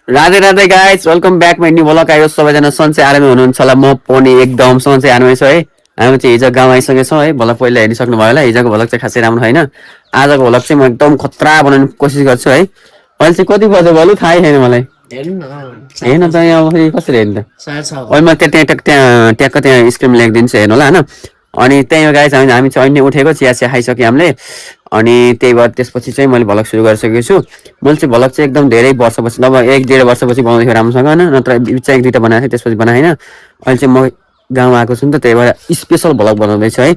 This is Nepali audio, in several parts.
Radhe Radhe guys welcome back my new blog आयो सबैजना सन्चै आरामै हुनुहुन्छ होला म पनि एकदम सन्चै आरामै छु है हामी चाहिँ हिजो गाउँ आइसकेको छौँ है भलक पहिला हेरिसक्नु भयो होला हिजोको भलक चाहिँ खासै राम्रो छैन आजको भलक चाहिँ म एकदम खतरा बनाउने कोसिस गर्छु है अहिले चाहिँ कति बज्यो बोलु थाहै छैन मलाई हेर्न त यहाँ फेरि कसरी हेर्नु त अहिले म त्यहाँ ट्याक्क त्यहाँ स्क्रिन लेखिदिन्छु हेर्नु होला होइन अनि त्यही गाइस हामी चाहिँ अहिले उठेको चिया चिया खाइसक्यो हामीले अनि त्यही भएर त्यसपछि चाहिँ मैले भलक सुरु गरिसकेको छु मैले चाहिँ भलक चाहिँ एकदम धेरै वर्षपछि लगभग 1-1.5 वर्षपछि बनाउँदै थिएँ राम्रोसँग होइन नत्र बिच 1-2टा बनाएको थिएँ त्यसपछि बनाएँ होइन अहिले चाहिँ म गाउँ आएको छु नि त त्यही भएर स्पेसल भलक बनाउँदैछु है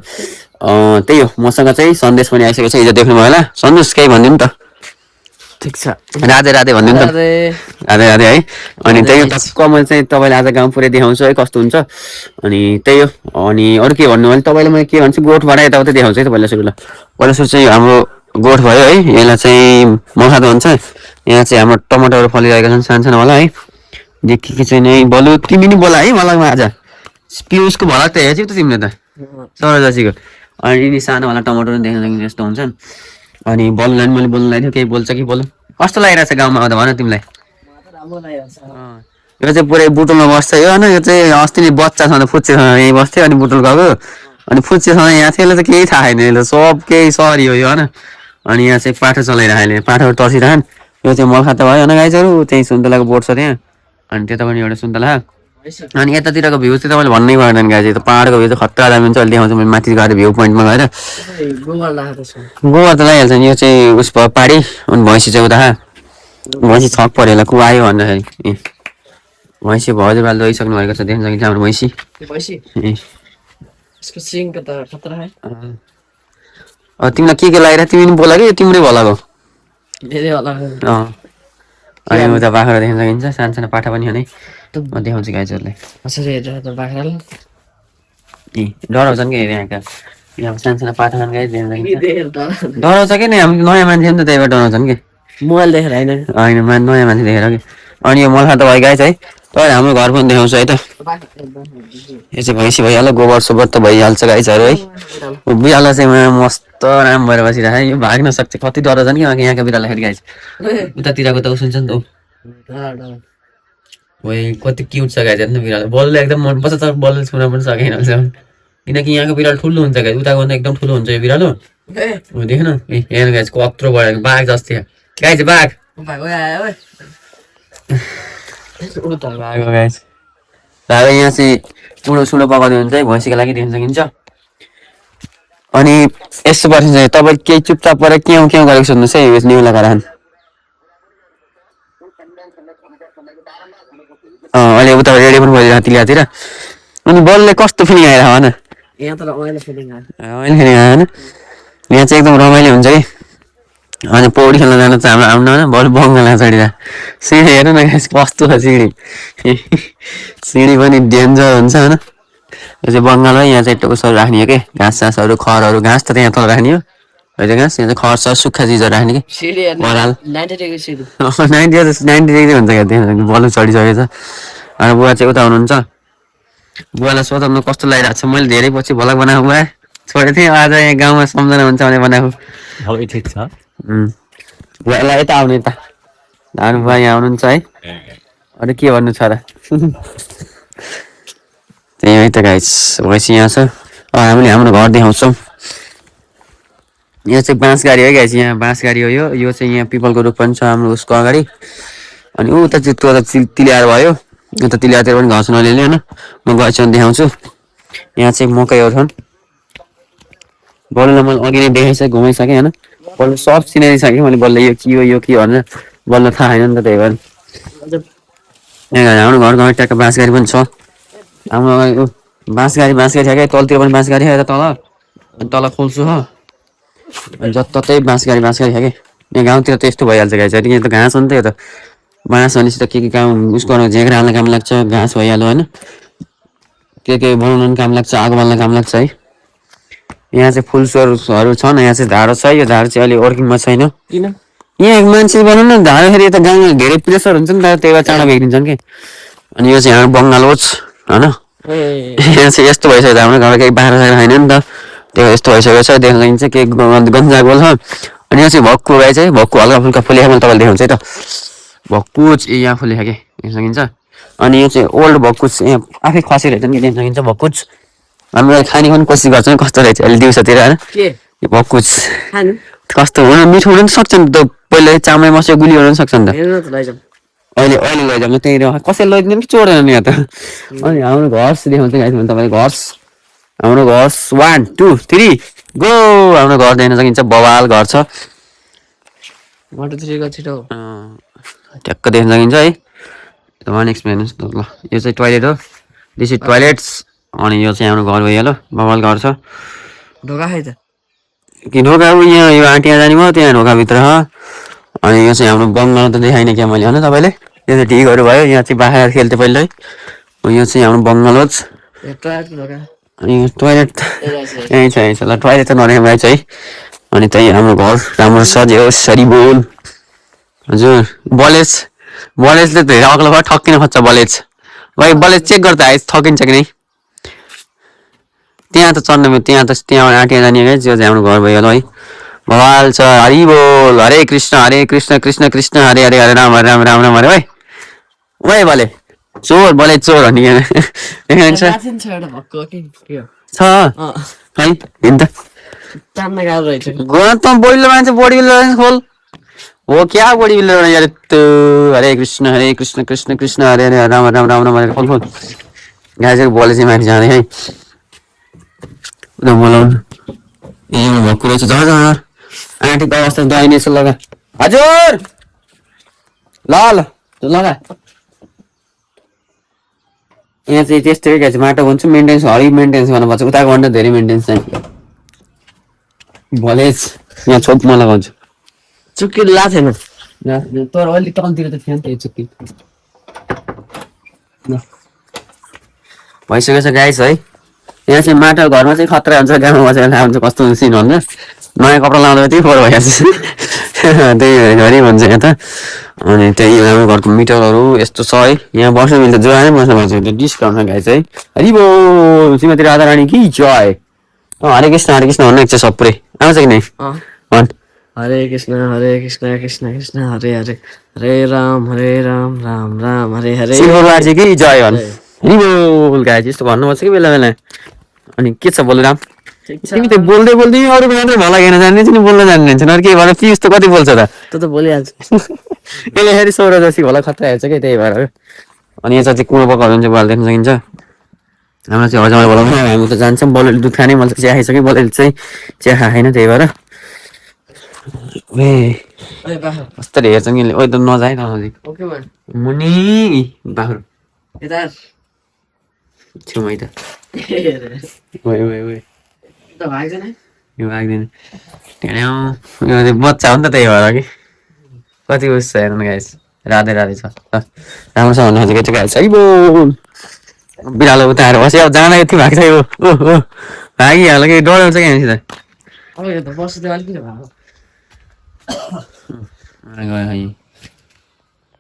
त्यही हो मसँग चाहिँ सन्देश पनि आइसकेको छ हिजो देख्नुभयो होला सन्देश केही भनिदिनु त ठिक छ राधे राधे भनिदिनु त राधे राधे है अनि त्यही हो टक्क मैले चाहिँ तपाईँलाई आज गाउँ पुरै देखाउँछु है कस्तो हुन्छ अनि त्यही हो अनि अरू के भन्नु भने तपाईँलाई मैले के भन्छु गोठबाट यताउता देखाउँछु है तपाईँलाई सुरु ल पहिला सुरु चाहिँ हाम्रो गोठ भयो है यसलाई चाहिँ मखाद भन्छ यहाँ चाहिँ हाम्रो टमाटरहरू फलिरहेका छन् सानो सानो होला है के चाहिँ नै बलु तिमी नि बोला है मलाई आज पियुसको भलक त हेर्छौ त तिमीले त सरजासीको अनि यिनी सानोवाला टमाटर पनि देख्न सक्ने जस्तो हुन्छन् अनि बलुलाई मैले बोल्नु लाग्यो केही बोल्छ कि बोल्नु कस्तो लागिरहेछ गाउँमा आउँदा भन तिमीलाई यो चाहिँ पुरै बुटुलमा बस्छ यो होइन यो चाहिँ अस्ति नै बच्चासँग फुच्चेसँग यहीँ बस्थ्यो अनि बुटुल गएको अनि फुच्चेसँग यहाँ थियो यसले त केही थाहा छैन यसले सब केही सरी हो यो होइन अनि यहाँ चाहिँ पाठो चलाइरहेको अहिले पाठोहरू तर्सिरहन् यो चाहिँ मलखाता भयो होइन गाइजहरू त्यहीँ सुन्तलाको बोट छ त्यहाँ अनि त्यता पनि एउटा सुन्तला अनि यतातिरको भ्यू चाहिँ तपाईँले भन्नै पर्दैन गाइज त पाहाडको भ्यू चाहिँ खतरा दामी हुन्छ अहिले देखाउँछु मैले माथि गएर भ्यू पोइन्टमा गएर गोबर त लगाइहाल्छ नि यो चाहिँ उस भयो पाडी अनि भैँसी चाहिँ उता भैँसी छक पऱ्यो होला को आयो भन्दाखेरि भैँसी हजुरबाल गइसक्नु भएको छ देख्न सकिन्छ हाम्रो भैँसी तिमीलाई के लागिरहेको तिमी पनि बोला कि तिम्रै भलाको अनि उता बाख्रा देख्न सकिन्छ सानो सानो पाठा पनि हुने म देखाउँछु गाइजहरूलाई डराउँछन् कि यहाँका यहाँ सानो सानो पाठा छन् गाइज देख्न सकिन्छ डराउँछ कि हामी नयाँ मान्छे नि त त्यही भएर डराउँछन् कि मोबाइल देखेर होइन नयाँ मान्छे देखेर कि अनि यो मलखा त भयो गाइज है तपाईँ हाम्रो घर पनि देखाउँछु है त यो चाहिँ भैँसी भइहाल्यो गोबर सोबर त भइहाल्छ गाइजहरू है बिरालो चाहिँ मस्त राम्रो भएर बसिरहेको यो भाग्न सक्छ कति डराउँछन् कि यहाँका बिरालोखेरि गाइज उतातिरको त सुन्छ नि त वही कति क्युट छ गाइज हेर्नु बिरालो बलले एकदम मनपर्छ तर बलले छुन पनि सकेन किनकि यहाँको बिरालो ठुलो हुन्छ गाइज उताको भन्दा एकदम ठुलो हुन्छ यो बिरालो देख्न हेर्नु गाइज कत्रो बढेको बाघ जस्तै गाइज बाघ यहाँ चाहिँ चुडो सुडो पकाउँदै हुन्छ है भैँसीको लागि देख्न सकिन्छ अनि यस्तो पर्छ चाहिँ तपाईँ केही चुपचाप परेर क्याउ क्याउ गरेको सोध्नुहोस् है यो निहुला कारण अहिले उता रेडियो पनि बोलिरहेको तिलियातिर अनि बलले कस्तो फिलिङ आइरहेको होइन होइन यहाँ चाहिँ एकदम रमाइलो हुन्छ कि अनि पौडी खेल्न जानु चाहिँ हाम्रो आउनु होइन बरु बङ्गालमा चढिरहेको सिँढी हेर्नु न कस्तो छ सिँढी पनि डेन्जर हुन्छ होइन यो चाहिँ बङ्गाल हो यहाँ चाहिँ टोसहरू राख्ने हो कि घाँस सासहरू खरहरू घाँस त त्यहाँ तल राख्ने हो होइन घाँस यहाँ चाहिँ खर सर सुक्खा चिजहरू राख्ने कि बराल 90 डिग्री हुन्छ क्या त्यहाँ बलु चढिसकेको छ अनि बुवा चाहिँ उता हुनुहुन्छ बुवालाई सोध्नु कस्तो लागिरहेको छ मैले धेरै पछि भलक बनाएको बुवा छोडेको थिएँ आज यहाँ गाउँमा सम्झना हुन्छ भने बनाएको ठिक छ बुवालाई यता आउने त धानु बुवा यहाँ आउनुहुन्छ है अरू के भन्नु छ र त्यही है त गाइस भैँसी यहाँ छ हामीले हाम्रो घर देखाउँछौँ यहाँ चाहिँ बाँसगाडी है गाइस यहाँ बाँसगाडी हो यो चाहिँ यहाँ पिपलको रुख पनि छ हाम्रो उसको अगाडि अनि उता चाहिँ तिलिएर भयो उता तिलियातिर पनि घाँस नलिने होइन म गएछु भने देखाउँछु यहाँ चाहिँ मकैहरू छन् बल्ल मैले अघि नै देखाइसकेँ घुमाइसकेँ होइन बल्ल सब चिनाइसकेँ मैले बल्ल यो के भनेर बल्ल थाहा छैन नि त त्यही भएर यहाँ हाम्रो घरको ट्याक्क बाँसगाडी पनि छ हाम्रो बाँसगाडी छ क्या तलतिर पनि बाँसगाडी छ यता तल खोल्छु हो जततै बाँसगाडी छ कि यहाँ गाउँतिर त यस्तो भइहाल्छ गाई चाहिँ यहाँ त घाँस हो नि त यो त बाँस भनेपछि त के काम उसको झ्याग्रा हाल्न काम लाग्छ घाँस भइहाल्यो होइन के बनाउनु काम लाग्छ आगो बाल्न काम लाग्छ है यहाँ चाहिँ फुलसहरू छन् यहाँ चाहिँ धारो छ यो धारो चाहिँ अहिले वर्किङमा छैन किन यहाँ मान्छे बनाउनु न धारोखेरि यता गाउँमा धेरै प्रेसर हुन्छ नि त त्यही भएर चाँडो बिग्रिन्छन् कि अनि यो चाहिँ हाम्रो बङ्गाल होस् होइन यहाँ चाहिँ यस्तो भइसक्यो हाम्रो घर केही बाख्रा साख्रा छैन नि त त्यो यस्तो भइसकेको छ देख्न सकिन्छ केही गन्जा गोल छ अनि यहाँ चाहिँ भक्कु गाई चाहिँ भक्कु हल्का फुल्का फुलेको मैले तपाईँले देखाउँछु है त भक्कुच ए यहाँ फुले खाके देख्न सकिन्छ। अनि यो चाहिँ ओल्ड भक्कुच यहाँ आफै खसेर हेर्दा पनि देख्न सकिन्छ भक्कुच। हामीले खाने पनि कोसिस गर्छौँ कस्तो रहेछ अहिले दिउँसोतिर होइन के यो भक्कुच खानु कस्तो हुन मिठो हुन पनि सक्छ नि त पहिला चामल मस्यो गुलियो हुन पनि सक्छ नि त हेर्नु त लैजाउँ अहिले अहिले लैजाउँ त्यही कसैले लैदिनु कि चोरेन नि यहाँ त। अनि हाम्रो घर्स देखाउँछ गाइस भने तपाईँले घर्स हाम्रो घर्स 1 2 3 गो हाम्रो घर देख्न सकिन्छ बवाल घर छ मटो तिरेको छिटो ट्याक्क देख्न सकिन्छ है वान एक्सपिरियन्स ल यो चाहिँ टोइलेट हो दिस इज टोइलेट्स अनि यो चाहिँ हाम्रो घर भइहाल्यो बवाल घर छ ढोका खाइ त कि ढोका यहाँ यो आँटिया जाने भयो त्यहाँ ढोकाभित्र अनि यो चाहिँ हाम्रो बङ्गाल त देखाइनँ क्या मैले होइन तपाईँले यो चाहिँ ठिकहरू भयो यहाँ चाहिँ बाख्रा खेल्थ्यो पहिल्यै यो चाहिँ हाम्रो बङ्गाल हो टोयलेटको ढोका अनि टोइलेट यहीँ छ यहीँ छ ल टोइलेट त नदेखाइ छ है अनि त्यही हाम्रो घर राम्रो सज्यो सरी बोल हजुर बलेज बलेजले धेरै अग्लो भयो ठक्किन खोज्छ बलेज भाइ बलेज चेक गर्दा आएछ ठकिन्छ कि नै त्यहाँ त चढ्नु त्यहाँ त त्यहाँ आँटिया जाने क्या जो चाहिँ हाम्रो घर भइहाल्यो है भवाल छ हरि बोल हरे कृष्ण कृष्ण कृष्ण हरे हरे हरे राम राम राम राम हरे भाइ ओए बले चोर बले चोर भन्ने देखाइन्छ माथि छ एउटा भक्कु के हो छ है हिँड त तान्न गाह्रो रहेछ गन त बोइलो मान्छे बडी बिल्डर खोल हो क्या बडी बिल्डर यार हरे कृष्ण कृष्ण कृष्ण हरे हरे राम राम राम राम हरे खोल खोल गाइस बोले चाहिँ माथि जाँदै है बोलाउनु ए भएको रहेछ झर झर आँटीको अवस्था दहिने यसो लगा हजुर ल ल लगा यहाँ चाहिँ त्यस्तै क्या चाहिँ माटो भन्छु मेन्टेन्स हरि मेन्टेन्स गर्नुपर्छ उताको भन्दा धेरै मेन्टेन्स चाहिँ भलेज यहाँ छोपमा लगाउँछु चुक्की ला थिएन तर अलिक तलतिर त थियो नि त्यही चुक्की भइसकेको छ गाइस है यहाँ चाहिँ माटो घरमा चाहिँ खतरा हुन्छ गाउँमा बसेर थाहा हुन्छ कस्तो सिन भन्दा नयाँ कपडा लाउँदा त्यही फोहोर भइहाल्छ त्यही घरि भन्छ यहाँ त अनि त्यही हाम्रो घरको मिटरहरू यस्तो छ है यहाँ बस्नु मिल्छ जो आयो बस्नु पर्छ त्यो डिस्काउन्टमा गाइस है हरि बोल श्रीमती राधा रानी कि जय हरे कृष्ण भन्नु एक चाहिँ सबै आउँछ कि नै भन् हरे कृष्ण कृष्ण कृष्ण हरे हरे हरे राम राम राम हरे हरे शिवबाजी कि जय भन् हरि बोल गाइस यस्तो भन्नुपर्छ कि बेला बेला अनि के छ बोल राम तिमी त बोल्दै बोल्दै अरू मात्रै भला हेर्न जान्ने नि बोल्न जान्ने अरू के भएर पियुष त कति बोल्छ त त बोलिहाल्छ यसले फेरि सौर जसी भला खतरा हेर्छ कि त्यही भएर अनि यहाँ चाहिँ कुँडो पकाउनु चाहिँ बोल देख्न सकिन्छ हाम्रो चाहिँ हजामा बोलाउँछ हामी त जान्छौँ बोलेले दुध खाने मैले चिया खाइसकेँ बोलेले चाहिँ चिया खाएन त्यही भएर ए कस्तो हेर्छ नि ओइ त नजाए न नजिक मुनि बाख्रो छेउमै त यो लाग्दैन यो बच्चा हो नि त त्यही भएर कि कति उस छ हेर्नु गाइस राधे राधे छ राम्रोसँग भन्नु खोजेको चाहिँ गाइस है बोल बिरालो उताएर बस्यो अब जाँदा यति भएको छ यो भागिहाल्यो कि डराउँछ क्या यहाँसित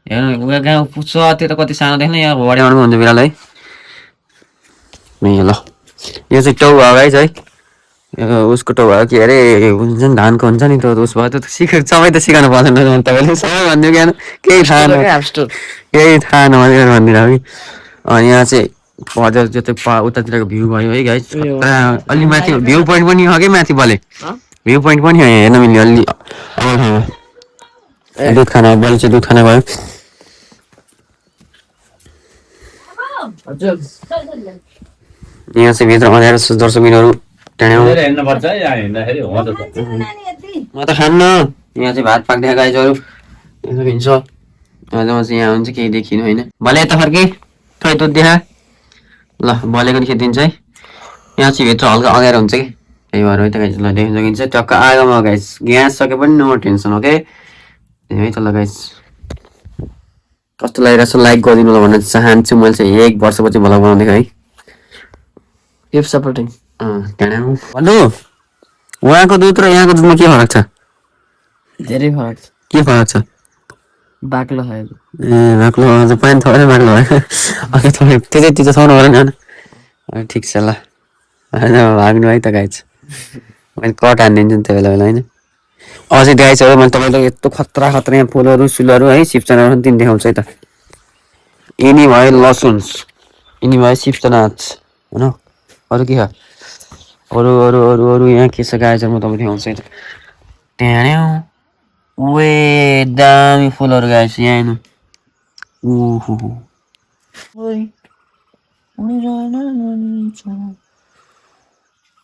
हेर्नु गाउँ पुग्छ त्यो त कति सानो देख्न यहाँ भड्याउनु हुन्छ बिरालो है ल यो चाहिँ टाउ भयो गाइस है उसको टाउ भयो के अरे हुन्छ नि धानको हुन्छ नि त उस भयो त सबै त सिकाउनु पर्दैन तपाईँले सबै भनिदियो ज्ञान केही थाहा नभएर भनिदिनु कि अनि यहाँ चाहिँ हजुर त्यो चाहिँ उतातिरको भ्यू भयो है गाइस अलि माथि भ्यू पोइन्ट पनि हो कि माथि बले भ्यू पोइन्ट पनि हेर्न मिल्ने अलि दुध खाना बले चाहिँ दुध खाना भयो यहाँ चाहिँ भित्र अँध्यारो दर्शकबिनहरू म त खान्न यहाँ चाहिँ भात पाक्दै गाइजहरू सकिन्छ म चाहिँ यहाँ हुन्छ केही देखिनु होइन भले यता फर्के थै दुध देखा ल भलेको नि खेदिन्छ है यहाँ चाहिँ भित्र हल्का अँध्यारो हुन्छ कि त्यही भएर है त गाइज ल देख्न सकिन्छ टक्क आगोमा गाइज ग्यास सके पनि नो टेन्सन ओके है त ल गाइज कस्तो लागिरहेको छ लाइक गरिदिनु ल भन्न चाहन्छु मैले चाहिँ 1 वर्षपछि भ्लग बनाउँदै है गिफ्ट सपोर्टिङ भन्नु उहाँको दुध र यहाँको दुधमा के फरक छ धेरै फरक छ के फरक छ बाक्लो खायो ए बाक्लो पानी थोरै बाक्लो भयो अझै थोरै त्यति त थोर्नु पऱ्यो नि ठिक छ ल भाग्नु है त गाइज मैले कट हानिदिन्छु नि त्यो बेला बेला होइन अझै गाइजहरू मैले तपाईँलाई यस्तो खतरा खतरा यहाँ फुलहरू सुलहरू है सिप्सनाहरू पनि देखाउँछु है त यिनी भयो लसुन्स यिनी भयो सिप्सनाच होइन अरू के छ अरू अरू अरू अरू यहाँ के छ गाइजहरू म तपाईँलाई देखाउँछु है त त्यहाँ वे दामी फुलहरू गाइस यहाँ हेर्नु ओहो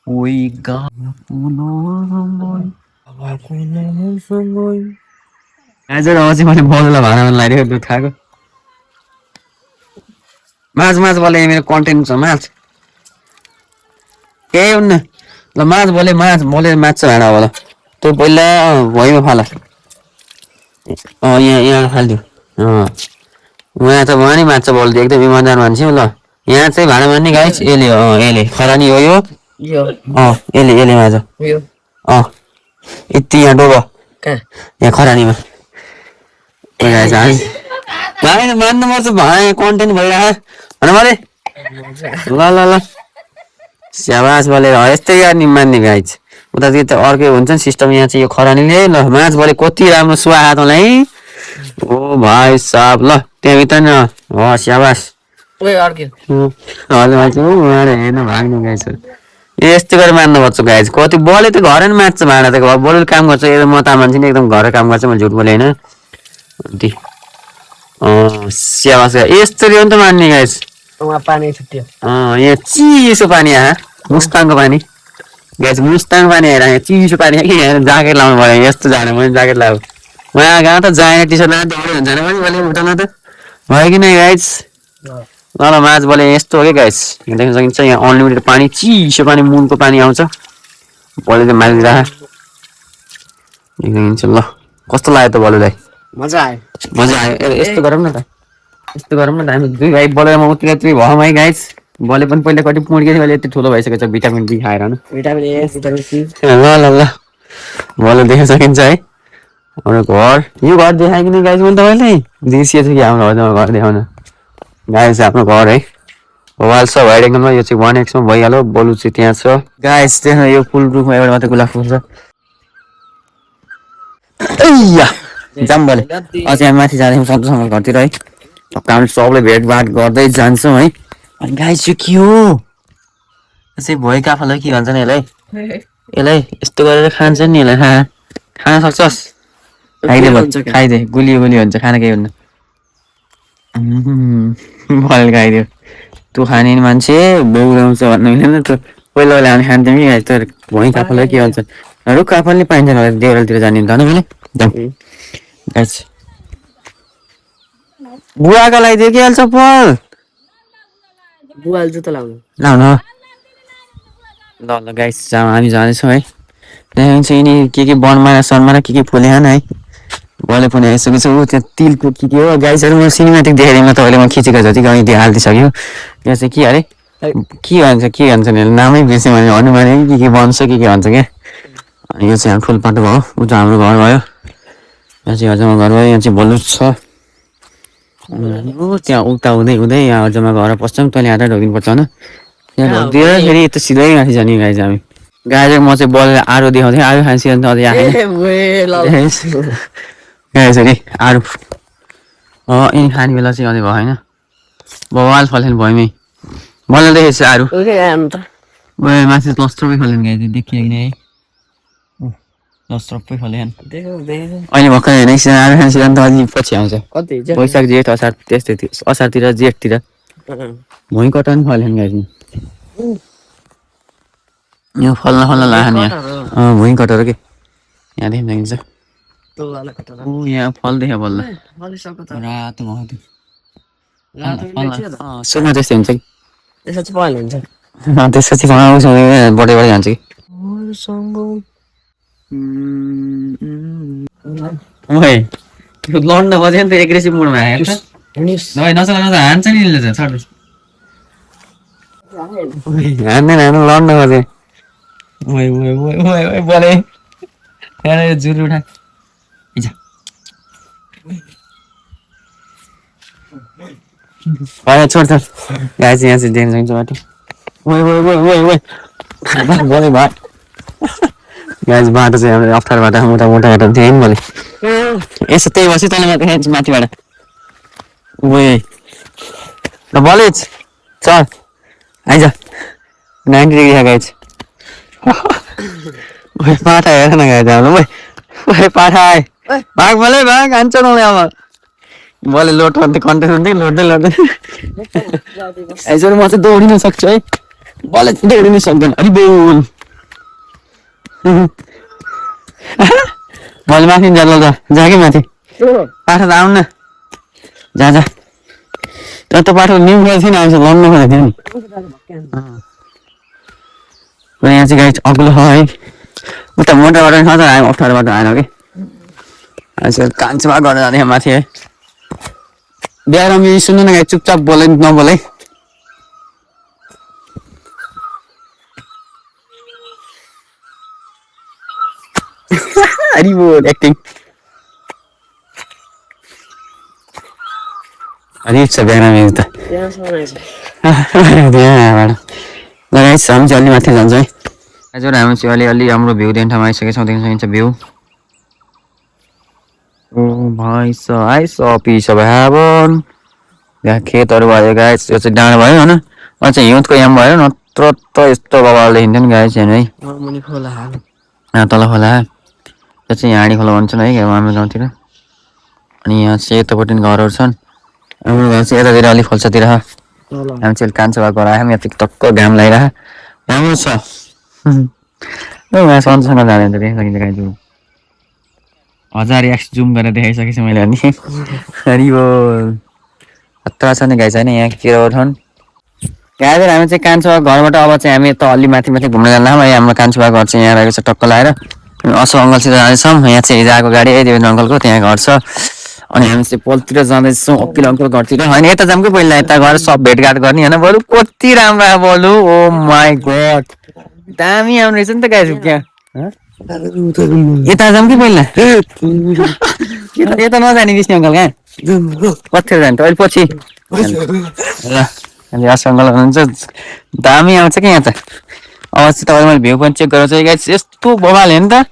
ओइ गा आज अझै मैले बलुलाई भाँडामा लगाइदिएको दुध खाएको माझ माझ बले मेरो कन्टेन्ट छ माझ केही हुन्न ल माझ बले माछ भाँडा होला त्यो पहिला भुइँमा फाल यहाँ यहाँ फालिदियो उहाँ त उहाँ नि माछा बोल्थ्यो एकदम इमान्दार मान्छे हो ल यहाँ चाहिँ भाँडा मान्ने गाइस यसले यसले खरानी हो यो यसले यसले माझ यति यहाँ डोबो यहाँ खरानीमा मान्नु पर्छ भाँडा कन्टेन्ट भइरहेको भन मैले ल ल ल स्याबास बोले यस्तै यार नि मान्ने गाइज उता त अर्कै हुन्छ नि सिस्टम यहाँ चाहिँ यो खरानीले ल माछ बोले कति राम्रो स्वाद होला है ओ भाइ साहब ल त्यहाँभित्र नि हो स्याबास हेर्नु भाग्नु गाइज यस्तो गरेर मान्नुपर्छ गाइज कति बले त घरै मात्छ भाँडा त बलुले काम गर्छ म त मान्छे नि एकदम घरै काम गर्छ म झुट बोले होइन स्याबास यस्तरी हो नि त मान्ने गाइज पानी छुट्यो यहाँ चिसो पानी आयो मुस्ताङको पानी गाइस मुस्ताङ पानी आएर यहाँ चिसो पानी कि यहाँ ज्याकेट लाउनु पऱ्यो यस्तो जाने मैले ज्याकेट लगाएको उहाँ गएको त जाने टी सर्ट लगाएर दौडे हुन्छ पनि मैले उठाउन त भयो कि नै गाइस ल ल माझ बोले यस्तो हो कि गाइस यहाँ देख्न सकिन्छ यहाँ अनलिमिटेड पानी चिसो पानी मुनको पानी आउँछ बलुले चाहिँ मारिदिँदा देख्न सकिन्छ ल कस्तो लाग्यो त बलुलाई मजा आयो यस्तो गरौँ न त यस्तो गरौँ न त हामी दुई भाइ बलेर म उत्रै भयौँ है गाइस बले पनि पहिला कति पुड्के थियो अहिले यति ठुलो भइसकेको छ भिटामिन डी खाएर ल ल ल बल देख्न सकिन्छ है हाम्रो घर यो घर देखायो कि गाइस मैले तपाईँलाई बिर्सिएको छु कि हाम्रो घर देखाउन गाइस आफ्नो घर है वाल छ वाइड एङ्गलमा यो चाहिँ 1x मा भइहाल्यो बलु चाहिँ त्यहाँ छ गाइस देख्न यो फुल रुखमा एउटा मात्रै गुलाब फुल छ जाम बले अझै हामी माथि जाँदैछौँ सन्तोषसँग घरतिर है हामी सबले भेटभाट गर्दै जान्छौँ है अनि गाइस यो के हो चाहिँ भोइ काफालाई के भन्छ नि यसलाई यस्तो गरेर खान्छ नि यसलाई खान सक्छस् खाइदे गुलियो गुलियो हुन्छ खाना केही हुन्न बल खाइदियो तँ खाने मान्छे बौलाउँछ भन्नु मिलेन त पहिला पहिला हामी खान्थ्यौँ कि गाइस तर भोइ काफालाई के भन्छ रुख काफल नि पाइन्छ होला देउरालीतिर जाने धन मैले गाइस बुवाको लगाइदियो कि हाल्छ फल बुवाले जुत्ता लाउनु लाउनु ल ल गाइस हामी जाँदैछौँ है त्यहाँ चाहिँ यिनी के बनमारा सनमारा के फुले है बले पनि आइसकेको छ ऊ त्यहाँ तिलको के हो गाइसहरू म सिनेमेटिक देखाइदिउँ तपाईँले म खिचेको जति अहिले हालिदिइसक्यो यहाँ चाहिँ के अरे के भन्छ नि नामै बिर्सेँ भने हनुमान के बन्छ के भन्छ क्या अनि यो चाहिँ हाम्रो ठुलो पाटो भयो ऊ चाहिँ हाम्रो घर भयो यहाँ चाहिँ अझमा घर भयो यहाँ चाहिँ बलुच छ त्यहाँ उता हुँदै यहाँ अझमा घर पस्छौँ तैँले हात ढोकिनुपर्छ होइन त्यहाँ ढोकिदिएर फेरि यता सिधै माथि जाने गाई चाहिँ हामी गाई चाहिँ म चाहिँ बलले आरो देखाउँथेँ आरो खान्छ अन्त अझै आएन गाई चाहिँ आरो यिनी खाने बेला चाहिँ अझै भयो होइन बवाल फल्यो भयमै मलाई देखेको छ आरो माथि लस्ट्रपै फल्यो गाई चाहिँ देखियो कि नै है लस्ट्रपै फल्यो अहिले भर्खर हेर्ने आरो खान्छ अन्त अझै पछि आउँछ वैशाख जेठ असार त्यस्तै असारतिर जेठतिर भुइँ कटन फल्यो गाई यो फल्न लाग्ने भुइँ कटर के यहाँदेखि देखिन्छ यहाँ फल देखा बल्ल रातो सुनमा त्यस्तै हुन्छ कि त्यसपछि बढे जान्छ कि लड्न बज्यो नि त एग्रेसिभ मुडमा आयो नचला हान्छ नि हान्दैन लड्न बज्यो बोले जुर उठा छोड गाई चाहिँ यहाँ चाहिँ देख्न सक्छ बाटो बोले भाइ गाइस बाटो चाहिँ हाम्रो अप्ठ्यारो बाटो मोटा मोटा बाटो थियो नि मैले यसो त्यही बसी तल माथि माथिबाट ओए ल बलेज चल आइज 90 डिग्री छ गाइस ओए पाठा हेर न गाइस हाम्रो ओए पाठा आए भाग बले भाग हान्छ न अब बले लोड गर्दै कन्टेन्ट हुँदै लोड्दै आइजो म चाहिँ दौडिन सक्छु है बले दौडिन सक्दैन अलि बोल बल माथि जा ल जा कि माथि पाठा त आउन जा जा त पाठा निम गरेको थिएन आउँछ लड्नु खोजेको थियो नि यहाँ चाहिँ गाइस अग्लो छ है उता मोटा बाटो छ त हामी अप्ठ्यारो बाटो आएन कि आजकल कान्छमा गरेर जाने माथि है बिहारमा सुन्नु न गाइस चुपचाप बोले नबोले अरे बोल एक्टिङ अरे छ बिहारमा त त्यहाँबाट लगाइस हामी चाहिँ अलि माथि जान्छ है हजुर हामी चाहिँ अलिअलि हाम्रो भ्यू देख्न ठाउँमा आइसकेको छौँ देख्न सकिन्छ भ्यू ओ भाइ स आइस पिस भ्यावन यहाँ खेतहरू भयो गाइस यो चाहिँ डाँडा भयो होइन अझ चाहिँ हिउँदको याम भयो नत्र त यस्तो बबाल देखिन्थ्यो नि गाइस हेर्नु है यहाँ तल खोला यो चाहिँ हाँडी खोला भन्छन् है हाम्रो गाउँतिर अनि यहाँ चाहिँ यतापट्टि घरहरू छन् हाम्रो घर चाहिँ यतातिर अलिक खोल्सातिर हामी चाहिँ कान्छो भएको घर आयौँ यहाँ टक्क घाम लगाइरह राम्रो छ यहाँ सन्चसँग जाँदैन त देख्न सकिन्छ गाइस 1000x जुम गरेर देखाइसकेछु मैले अनि हरिबो खतरा छ नि गाइस होइन यहाँ किराहरू छन् गाइजहरु हामी चाहिँ कान्छो घरबाट अब चाहिँ हामी त अलि माथि माथि घुम्न जान्ला है हाम्रो कान्छो घर चाहिँ यहाँ रहेको छ टक्क लाएर असो अङ्कलसित जाँदैछौँ यहाँ चाहिँ हिजो आएको गाडी है देवेन्द्र अङ्कलको त्यहाँ घर छ अनि हामी चाहिँ पोलतिर जाँदैछौँ अकिल अङ्कल घरतिर होइन यता जाऊँ कि पहिला यता गएर सब भेटघाट गर्ने होइन बरु कति राम्रो बोलु ओ माई गड दामी आउने रहेछ नि त गाइस क्या यता जाऊँ कि पहिला यता नजाने विष्णु अङ्कल कहाँ कतिखेर जाने त अहिले पछि ल अनि असो अङ्कल हुनुहुन्छ दामी आउँछ कि यहाँ त अब चाहिँ तपाईँले मैले भ्यू पनि चेक गरेर चाहिँ गाइस यस्तो बवाल हेर्नु त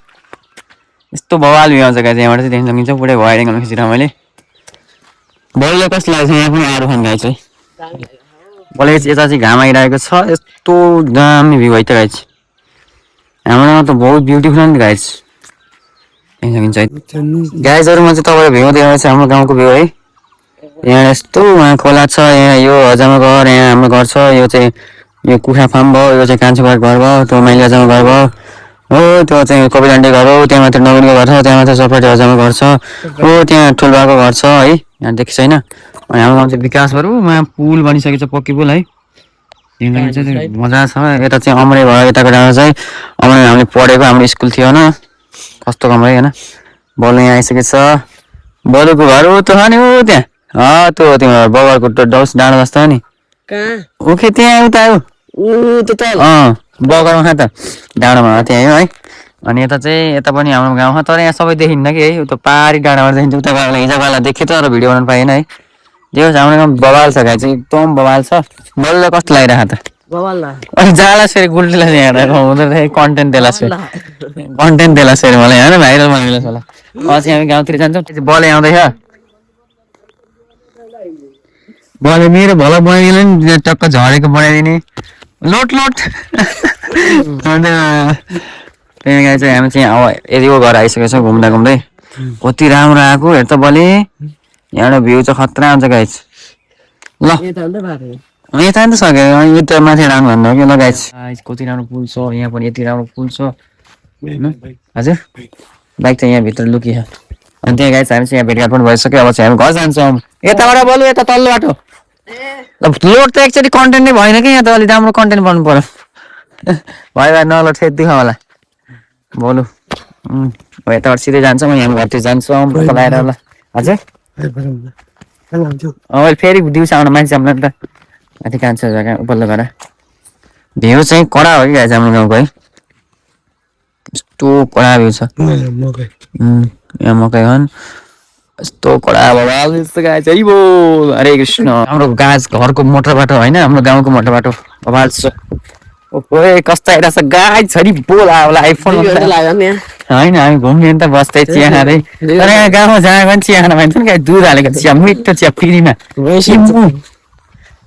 यस्तो बवाल भ्यू आउँछ गाइस यहाँबाट चाहिँ देख्न सकिन्छ पुरै वाइडिङ गर्नु खिचेर मैले बलले कस्तो लाग्छ यहाँ पनि आएर खान गाइस है बलले यता चाहिँ घाम आइरहेको छ यस्तो दामी भ्यू है त गाइस हाम्रोमा त बहुत ब्युटिफुल नि गाइस देख्न सकिन्छ है गाइसहरुमा चाहिँ तपाईँले भ्यू देखाएको छ हाम्रो गाउँको भ्यू है यहाँ यस्तो वहाँ खोला छ यहाँ यो हजामा घर यहाँ हाम्रो घर छ यो चाहिँ यो कुखुरा फार्म भयो यो चाहिँ कान्छो घर भयो त्यो माइली हजामा घर भयो हो त्यो चाहिँ कपिलान्डे घर हो त्यहाँ माथि नवीनको घर छ त्यहाँ माथि सपाटी हजामा घर छ हो त्यहाँ ठुलबाको घर छ है यहाँ देखि छैन अनि हाम्रो गाउँ चाहिँ विकास भएर उहाँ पुल बनिसकेको छ पक्की पुल है मजा छ यता चाहिँ अमरे भयो यताको डाँडा चाहिँ अमरे हामीले पढेको हाम्रो स्कुल थियो होइन कस्तो कमरे होइन बल यहाँ आइसकेको छ बलुको घर हो त्यो छ नि हो त्यहाँ त्यो तिम्रो बगरको डौस डाँडा जस्तो हो नि ओके त्यहाँ उता आयो बगरमा खा त डाँडामा त्यहाँ आयो है अनि यता चाहिँ यता पनि हाम्रो गाउँमा तर यहाँ सबै देखिन्न कि है उता पारी डाँडाबाट देखिन्छ उता गएर हिजो गएर देखेँ तर भिडियो बनाउनु पाएन है त्यो हाम्रो गाउँ बवाल छ गाई चाहिँ एकदम बवाल छ बल्ल कस्तो लागिरहेको त अनि जाला फेरि गुल्टीलाई यहाँ हुँदो रहेछ कन्टेन्ट देला फेरि मलाई होइन भाइरल बनाइला होला अझै हामी गाउँतिर जान्छौँ बल आउँदैछ बले मेरो भला बनाइदिनु नि टक्क झरेको बनाइदिने लोट त्यही गाई चाहिँ हामी चाहिँ अब यतिको घर आइसकेको छ घुम्दा घुम्दै कति राम्रो आएको हेर त बले यहाँबाट भ्यू चाहिँ खतरा आउँछ गाइस ल यता नि त सक्यो यता माथि राम्रो भन्दा हो कि ल गाइस कति राम्रो पुल छ यहाँ पनि यति राम्रो पुल छ हजुर बाइक चाहिँ यहाँ भित्र लुकी छ अनि त्यहाँ गाइस हामी चाहिँ यहाँ भेटघाट पनि भइसक्यो अब चाहिँ हामी घर जान्छौँ यताबाट बोलु यता तल्लो बाटो ल लोड त एकचोटि कन्टेन्ट नै भएन कि यहाँ त अलिक राम्रो कन्टेन्ट बनाउनु पर्यो भयो नलोड फेरि दुःख होला बोलु यताबाट सिधै जान्छौँ यहाँ घरतिर जान्छौँ लगाएर ल हजुर अहिले फेरि दिउँसो आउन मान्छे आउनु त माथि कान्छ जग्गा उपल्लो गरेर भ्यू चाहिँ कडा हो कि गाइस हाम्रो गाउँको है यस्तो कडा भ्यू छ यहाँ मकै खान यस्तो कडा बवाल यस्तो गाइस है बो हरे कृष्ण हाम्रो गाछ घरको मोटर बाटो होइन हाम्रो गाउँको मोटर बाटो बवाल छ ओए कस्तो आइरहेछ गाइस छोरी बोला होला आइफोन दुई घन्टा लाग्यो नि होइन हामी घुम्ने नि त बस्दै चिया खाँदै तर यहाँ गाउँमा जहाँ पनि चिया खान पाइन्छ नि गाई दुध हालेको चिया मिठो चिया फ्रीमा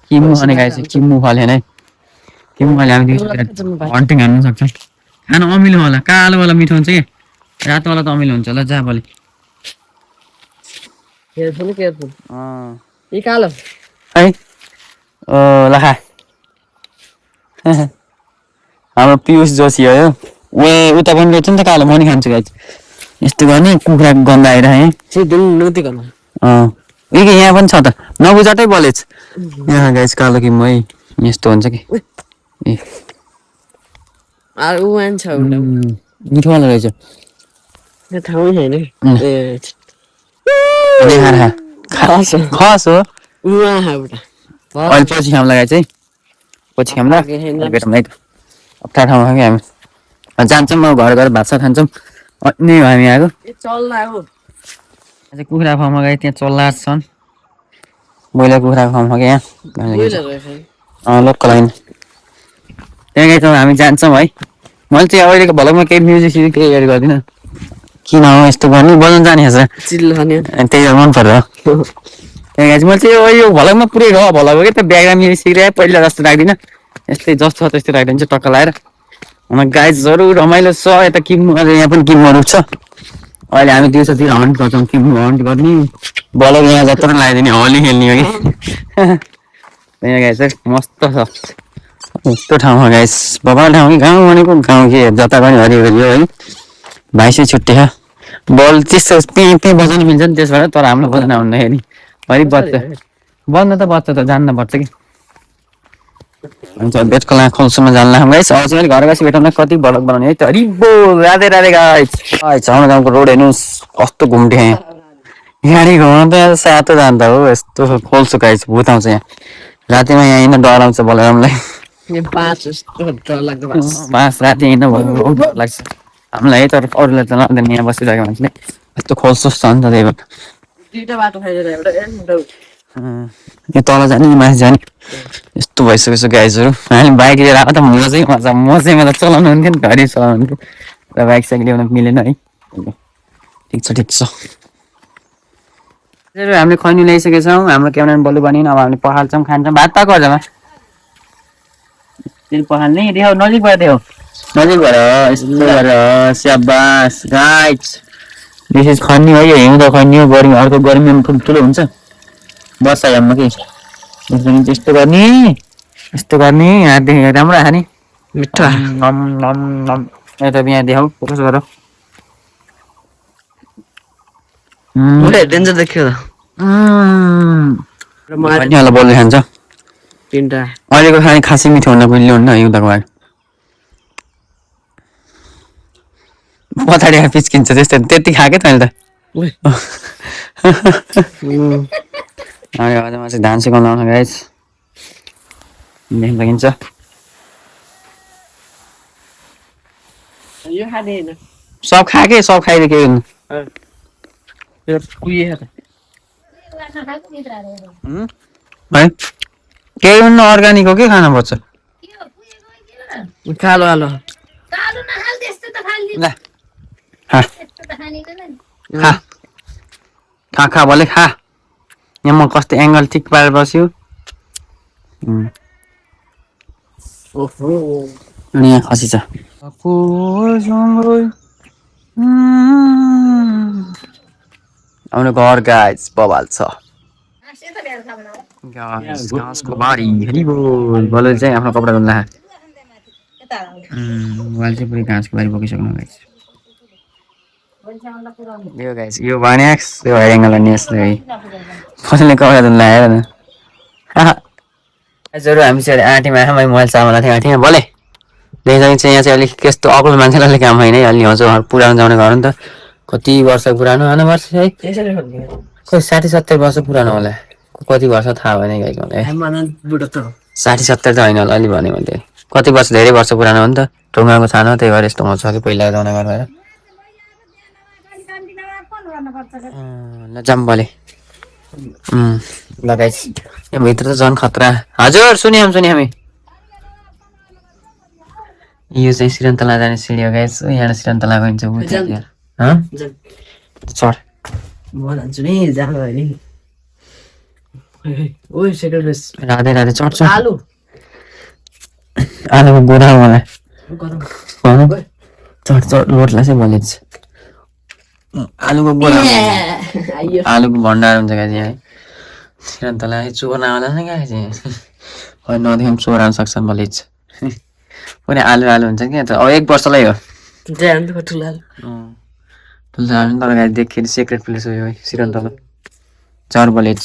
किम्मु भने गाई चाहिँ किम्मु फलेन है किम्मु अहिले हामी हन्टिङ हान्नु सक्छौँ खान अमिलो होला कालोवाला मिठो हुन्छ कि रातोवाला त अमिलो हुन्छ होला जा भोलि केयरफुल यी कालो है ओ लखा हाम्रो पियुष जोशी हो यो ए उता पनि बेच्छ नि त कालो म नि खान्छु गाई यस्तो गर्ने कुखुराको गन्ध आइरहे यहाँ पनि छ त नबुझाटै बलेछ यहाँ गाइस कालो किम्मु है यस्तो हुन्छ कि ए मिठोवाला रहेछ खस हो अहिले पछि खाउँला गाई चाहिँ पछि खाउँला भेटौँ है त अप्ठ्यारो ठाउँमा कि हामी जान्छौँ म घर घर भात सात खान्छौँ अनि हामी आएको कुखुरा फार्ममा गए त्यहाँ चल्ला छन् ब्रोइलर कुखुराको फार्ममा यहाँ लोकल होइन त्यहाँ गए हामी जान्छौँ है मैले चाहिँ अहिलेको भलकमा केही म्युजिक सिजिक केही एड गर्दिनँ किन हो यस्तो गर्ने बजाउनु जाने त्यही मन पर्यो त्यहाँ गए चाहिँ मैले चाहिँ यो भलकमा पुरै र भलको क्या त ब्याकग्राउन्ड म्युजिक सिकिरहेँ पहिला जस्तो राख्दिनँ यस्तै जस्तो छ त्यस्तै राखिदिन्छु टक्क लाएर गाइजहरू रमाइलो छ यता किम्मु यहाँ पनि किम्मुहरू छ अहिले हामी दिउँसोतिर हन्ट गर्छौँ किम्मु हन्ट गर्ने बलक यहाँ जत्रो लगाइदिने होली खेल्ने हो कि यहाँ गाइस मस्त छ यस्तो ठाउँमा गाइस बबाल ठाउँ कि गाउँ भनेको गाउँ के जता पनि हरियो है भाइ चाहिँ छुट्टी छ बल त्यस्तो त्यहीँ बजाउनु मिल्छ नि त्यसबाट तर हाम्रो बजाउन हुँदाखेरि हरि बज्छ बज्न त बज्छ त जान्न पर्छ कि हुन्छ बेटको ला खोल्सुमा जान्ला गाइस आज मैले घर गएपछि भेटौँ कति भलक बनाउने है त हरिबो राधे राधे गाइस हाम्रो गाउँको रोड हेर्नुहोस् कस्तो घुम्टे गाडी घुमाउनु त सातो जान्छ हो यस्तो खोल्छु गाइस भूत आउँछ यहाँ रातिमा यहाँ हिँड्न डर आउँछ बलरामलाई बाँस राति हिँड्न बहुत डर लाग्छ हामीलाई है तर अरूलाई त नदिने यहाँ बसिरहेको मान्छेले यस्तो खोल्छोस् छ नि त त्यही यो तल जाने माथि जाने यस्तो भइसकेको छ गाइजहरू हामी बाइक लिएर आएको त मजै मजा मलाई चलाउनु हुन्थ्यो नि घरि चलाउनु हुन्थ्यो र बाइक साइक ल्याउन मिलेन है ठिक छ हामीले खैनी ल्याइसकेका छौँ हाम्रो क्यामेराम्यान बलु बनिन अब हामीले पखाल्छौँ खान्छौँ भात पाएको हर्जमा पखाल्ने देखाउ नजिक भएर यस्तो गरेर स्याबास गाइस विशेष खैनी है यो हिउँदो खैनी हो गर्मी अर्को गर्मीमा ठुल्ठुलो हुन्छ वर्षा याममा कि यस्तो गर्ने यहाँदेखि राम्रो खाने मिठो यता यहाँ देखाउ फोकस गर डेन्जर देखियो त बोल्दै खान्छ तिनटा अहिलेको खाने खासै मिठो हुन पनि ल्याउनु न हिउँदको भाग पछाडि पिच्किन्छ त्यस्तो त्यति खाएकै त मैले त अझमा चाहिँ धान सिकाउनु आउनु गाइस देखिन्छ सब खाएकै सब खाइदियो केही हुनु है केही हुनु अर्ग्यानिक हो के खानुपर्छ कालो आलो खा भले खा यहाँ म कस्तो एङ्गल ठिक पारेर बस्यो अनि यहाँ खसी छ हाम्रो घर गाइस बबाल छ घाँसको बारी बलले चाहिँ आफ्नो कपडा धुन्दा मोबाइल चाहिँ पुरै घाँसको बारी बोकिसक्नु गाइस यो गाइस यो भनियाक्स यो एङ्गल अनि यस्तो है कसैले कपडा धुन लगाएर न गाइसहरू हामी चाहिँ आँटीमा आएँ मैले मोबाइल चामल थिएँ आँटीमा बोले देखिसकेको चाहिँ यहाँ चाहिँ अलिक त्यस्तो अग्लो मान्छेलाई अलिक काम होइन है अलि हजुर पुरानो जाने घर नि त कति वर्ष पुरानो वर्ष है खोइ 60-70 वर्ष पुरानो होला कति वर्ष थाहा भएन गाइस मलाई 60-70 त होइन होला अलि भने मैले कति वर्ष धेरै वर्ष पुरानो हो नि त ढुङ्गाको छानो त्यही भएर यस्तो हुन्छ कि पहिला जाने घर भएर ल जाम्बले ल गाइस यहाँ भित्र त झन् खतरा हजुर सुन्यौँ हामी यो चाहिँ सिरन्तला जाने सिडी हो गाइस यहाँ सिरन्तला गइन्छ उ त्यहाँ ह चढ म जान्छु नि जानु भयो नि ओइ सेकेन्ड बेस राधे राधे चढ आलु आलुको गोरा मलाई गरौँ चढ चढ रोटलाई चाहिँ भनिन्छ आलुको गोरा आइयो आलुको भण्डार हुन्छ गाइस यहाँ सिरन्तला चोर नआउला नि गाइस होइन नदेखि चोर आउन सक्छन् भलिच पनि आलु आलु हुन्छ क्या त अब 1 वर्षलाई हो जान त ठुला ठुलो तर गाइस देखिने सिक्रेट प्लेस हो यो सिरन्तला चार भलिच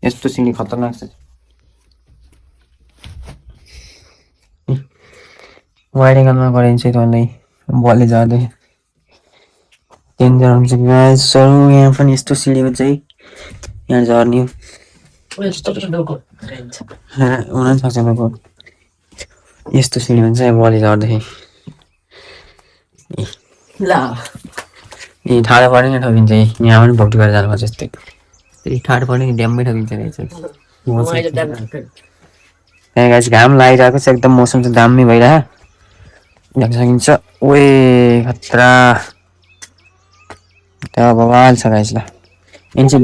यस्तो सिँढी खतरनाक छ वाइड एङ्गलमा गरिन्छ तँलाई बलले जाँदै डेन्जर हुन्छ गाइस सरो यहाँ पनि यस्तो सिँढीमा चाहिँ यहाँ झर्ने हो हुन सक्छ तपाईँको यस्तो सिँढी हुन्छ बलि झर्दाखेरि ल यी ठाडो पऱ्यो नि ठगिन्छ यहाँ पनि भक्ति गरेर जानुपर्छ यस्तै ठाडो पऱ्यो नि ड्याममै ठगिन्छ त्यहाँ गाइस घाम लागिरहेको छ एकदम मौसम चाहिँ दामी भइरहेको देख्न सकिन्छ ओए खतरा त्यहाँ बवाल छ गाइस ल यहाँ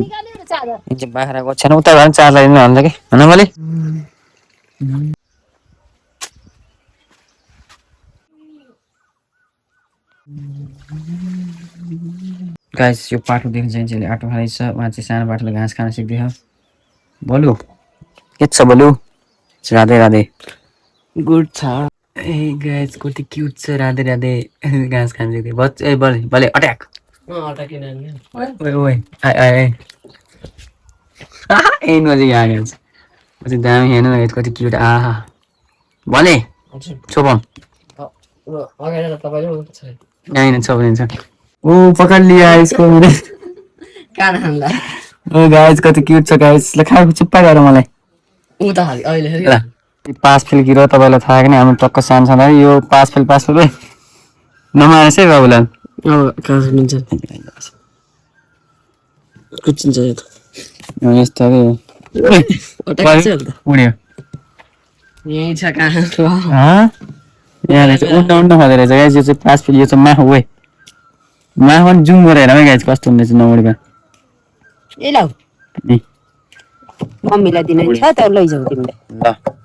बाख्रा गएको छैन उता भएर चार्ज लगाइदिनु भन्छ कि होइन मैले गाइस यो पाठो देख्न चाहिँ आटो खाँदैछ उहाँ चाहिँ सानो पाठोले घाँस खान सिक्दैछ बोलु के छ बोलु राधे राधे गुड छ ए गाइस कति क्युट छ राधे राधे घाँस खान सिक्दै बच ए बले बले अट्याक अटाकिन नि ओए ओए आइ आइ ए नजिक यहाँ गाइस कति दामी हेर्नु न कति क्युट आहा बले छोपम अगाडि तपाईले छ यहाँ छोपिदिन्छ ओ पकड लिया इसको मैले कान खान्दा ओ गाइस कति क्युट छ गाइस ल खाएको चुप्पा गरेर मलाई उ त हालि अहिले ल पास फेल गिरो तपाईँलाई थाहा छैन हाम्रो टक्क सानो छँदा यो पास फेल नमानेछ है बाबुलाई अब कहाँ मिल्छ कुचिन्छ यो त यस्तो उड्यो यही छ कहाँ यहाँ चाहिँ उड्न उड्न खोज्दो रहेछ गाइस यो चाहिँ पास फेल यो चाहिँ माखु है माखु पनि जुम गरेर हेर गाइस कस्तो हुँदैछ नउडेको ए ल मम्मीलाई दिनु छ त लैजाऊ तिमीले ल